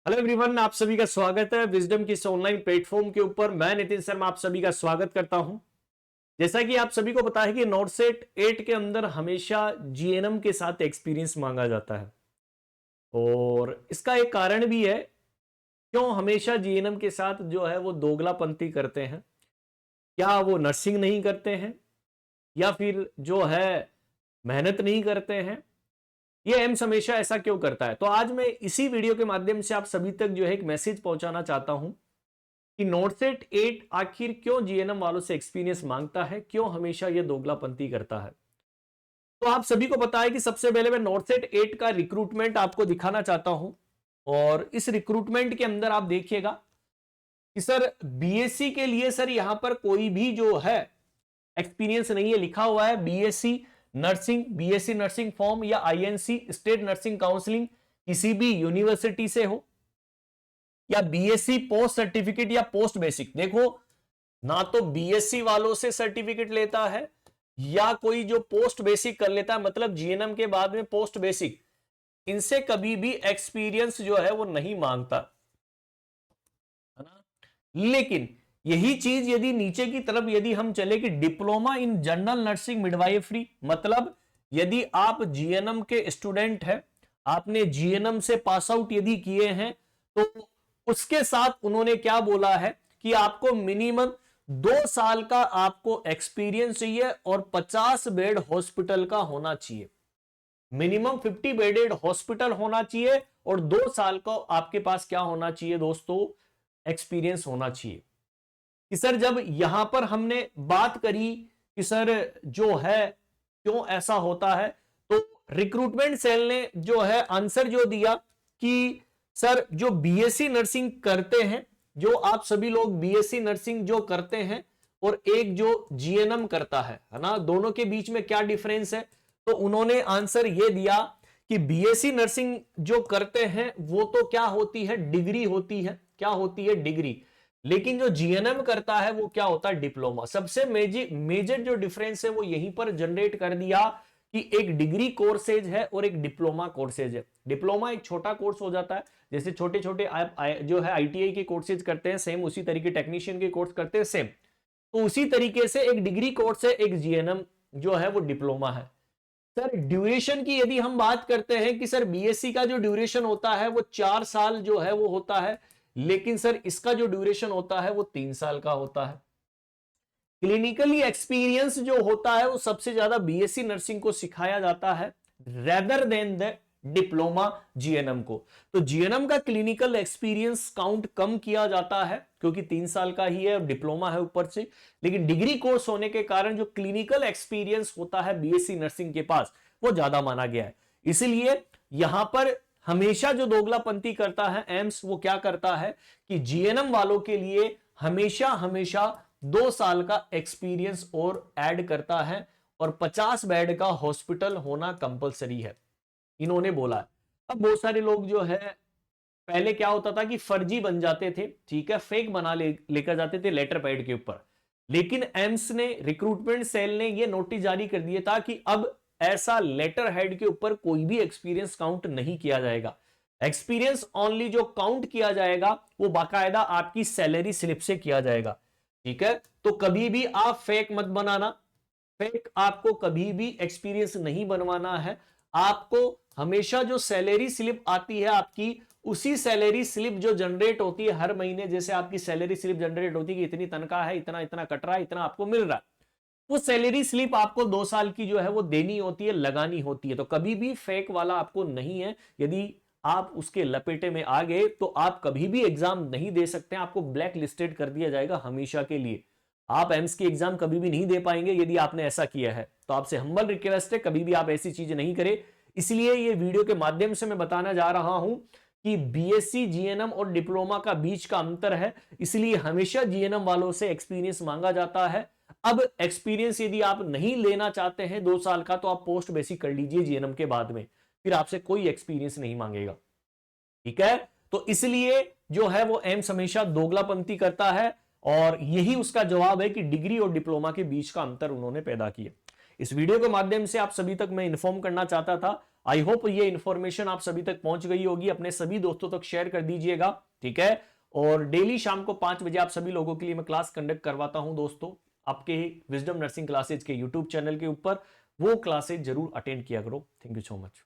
Hello everyone, आप सभी का स्वागत है विजडम की इस ऑनलाइन प्लेटफॉर्म के ऊपर। मैं नितिन शर्मा आप सभी का स्वागत करता हूं। जैसा कि आप सभी को पता है कि नॉर्सेट 8 के अंदर हमेशा जीएनएम के साथ एक्सपीरियंस मांगा जाता है और इसका एक कारण भी है क्यों हमेशा जीएनएम के साथ जो है वो दोगलापंती करते हैं। क्या वो नर्सिंग नहीं करते हैं या फिर जो है मेहनत नहीं करते हैं? ये एम्स हमेशा ऐसा क्यों करता है? तो आज मैं इसी वीडियो के माध्यम से आप सभी तक जो है एक मैसेज पहुंचाना चाहता हूं कि नॉर्सेट 8 आखिर क्यों जीएनएम वालों से एक्सपीरियंस मांगता है, क्यों हमेशा ये दोगलापंती करता है। तो आप सभी को पता है कि सबसे पहले मैं नॉर्सेट 8 का रिक्रूटमेंट आपको दिखाना चाहता हूं और इस रिक्रूटमेंट के अंदर आप देखिएगा कि सर बीएससी के लिए सर यहां पर कोई भी जो है एक्सपीरियंस नहीं है। लिखा हुआ है BSc nursing, BSc nursing form या आईएनसी स्टेट नर्सिंग काउंसलिंग किसी भी यूनिवर्सिटी से हो या बीएससी पोस्ट सर्टिफिकेट या पोस्ट बेसिक। देखो, ना तो बीएससी वालों से सर्टिफिकेट लेता है या कोई जो पोस्ट बेसिक कर लेता है, मतलब जीएनएम के बाद में पोस्ट बेसिक, इनसे कभी भी एक्सपीरियंस जो है वो नहीं मांगता है ना। लेकिन यही चीज यदि नीचे की तरफ यदि हम चले कि diploma in general nursing midwifery, मतलब यदि आप जीएनएम के स्टूडेंट हैं, आपने जीएनएम से पास आउट यदि किए हैं, तो उसके साथ उन्होंने क्या बोला है कि आपको मिनिमम 2 साल का आपको एक्सपीरियंस चाहिए और 50 बेड हॉस्पिटल का होना चाहिए। मिनिमम 50 बेडेड हॉस्पिटल होना चाहिए और 2 साल का आपके पास क्या होना चाहिए दोस्तों, एक्सपीरियंस होना चाहिए। कि सर जब यहां पर हमने बात करी कि सर जो है क्यों ऐसा होता है, तो रिक्रूटमेंट सेल ने जो है आंसर जो दिया कि सर जो बीएससी नर्सिंग करते हैं, जो आप सभी लोग बीएससी नर्सिंग जो करते हैं और एक जो जीएनएम करता है ना, दोनों के बीच में क्या डिफरेंस है। तो उन्होंने आंसर ये दिया कि बीएससी नर्सिंग जो करते हैं वो तो क्या होती है, डिग्री होती है। क्या होती है? डिग्री। लेकिन जो जीएनएम करता है वो क्या होता है, डिप्लोमा। सबसे मेजर जो डिफरेंस है वो यहीं पर जनरेट कर दिया कि एक डिग्री कोर्सेज है और एक डिप्लोमा कोर्सेज है। डिप्लोमा एक छोटा कोर्स हो जाता है, जैसे छोटे छोटे आप जो है आईटीआई के कोर्सेज करते हैं, सेम उसी तरीके टेक्नीशियन के कोर्स करते हैं सेम, तो उसी तरीके से एक डिग्री कोर्स है, एक जीएनएम जो है वो डिप्लोमा है। सर ड्यूरेशन की यदि हम बात करते हैं कि सर बीएससी का जो ड्यूरेशन होता है वो 4 साल जो है वो होता है, लेकिन सर इसका जो ड्यूरेशन होता है वो 3 साल का होता है। क्लिनिकली एक्सपीरियंस जो होता है वो सबसे ज्यादा बीएससी नर्सिंग को सिखाया जाता है rather than the diploma GNM को। तो जीएनएम का क्लिनिकल एक्सपीरियंस काउंट कम किया जाता है क्योंकि 3 साल का ही है और डिप्लोमा है ऊपर से। लेकिन डिग्री कोर्स होने के कारण जो क्लिनिकल एक्सपीरियंस होता है बीएससी नर्सिंग के पास वो ज्यादा माना गया है। इसलिए यहां पर हमेशा जो दोगलापंती करता है एम्स, वो क्या करता है कि जीएनएम वालों के लिए हमेशा हमेशा 2 साल का एक्सपीरियंस और ऐड करता है और 50 बेड का हॉस्पिटल होना कंपलसरी है, इन्होंने बोला है। अब बहुत सारे लोग जो है, पहले क्या होता था कि फर्जी बन जाते थे, ठीक है, फेक बना लेकर जाते थे लेटर पैड के ऊपर। लेकिन एम्स ने, रिक्रूटमेंट सेल ने यह नोटिस जारी कर दिया था कि अब ऐसा लेटर हेड के ऊपर कोई भी एक्सपीरियंस काउंट नहीं किया जाएगा। एक्सपीरियंस ओनली जो काउंट किया जाएगा वो बाकायदा आपकी सैलरी स्लिप से किया जाएगा, ठीक है। तो कभी भी आप फेक मत बनाना, फेक आपको कभी भी एक्सपीरियंस नहीं बनवाना है। आपको हमेशा जो सैलरी स्लिप आती है आपकी, उसी सैलरी स्लिप जो जनरेट होती है हर महीने, जैसे आपकी सैलरी स्लिप जनरेट होती है कि इतनी तनख्वाह है, इतना इतना कट रहा है, इतना आपको मिल रहा है, वो सैलरी स्लिप आपको 2 साल की जो है वो देनी होती है, लगानी होती है। तो कभी भी फेक वाला आपको नहीं है। यदि आप उसके लपेटे में आ गए तो आप कभी भी एग्जाम नहीं दे सकते हैं, आपको ब्लैक लिस्टेड कर दिया जाएगा हमेशा के लिए। आप एम्स की एग्जाम कभी भी नहीं दे पाएंगे यदि आपने ऐसा किया है। तो आपसे हम्बल रिक्वेस्ट है, कभी भी आप ऐसी चीज नहीं करें। इसलिए ये वीडियो के माध्यम से मैं बताना जा रहा हूं कि बीएससी जीएनएम और डिप्लोमा का बीच का अंतर है, इसलिए हमेशा जीएनएम वालों से एक्सपीरियंस मांगा जाता है। अब एक्सपीरियंस यदि आप नहीं लेना चाहते हैं 2 साल का, तो आप पोस्ट बेसिक कर लीजिए जीएनएम के बाद में, फिर आपसे कोई एक्सपीरियंस नहीं मांगेगा, ठीक है। तो इसलिए जो है वो एम्स हमेशा दोगलापंती करता है और यही उसका जवाब है कि डिग्री और डिप्लोमा के बीच का अंतर उन्होंने पैदा किया। इस वीडियो के माध्यम से आप सभी तक मैं इन्फॉर्म करना चाहता था। आई होप ये इंफॉर्मेशन आप सभी तक पहुंच गई होगी, अपने सभी दोस्तों तक शेयर कर दीजिएगा, ठीक है। और डेली शाम को 5 बजे आप सभी लोगों के लिए मैं क्लास कंडक्ट करवाता हूं दोस्तों, आपके विजडम नर्सिंग क्लासेज के यूट्यूब चैनल के ऊपर, वो क्लासेज जरूर अटेंड किया करो। Thank you so much.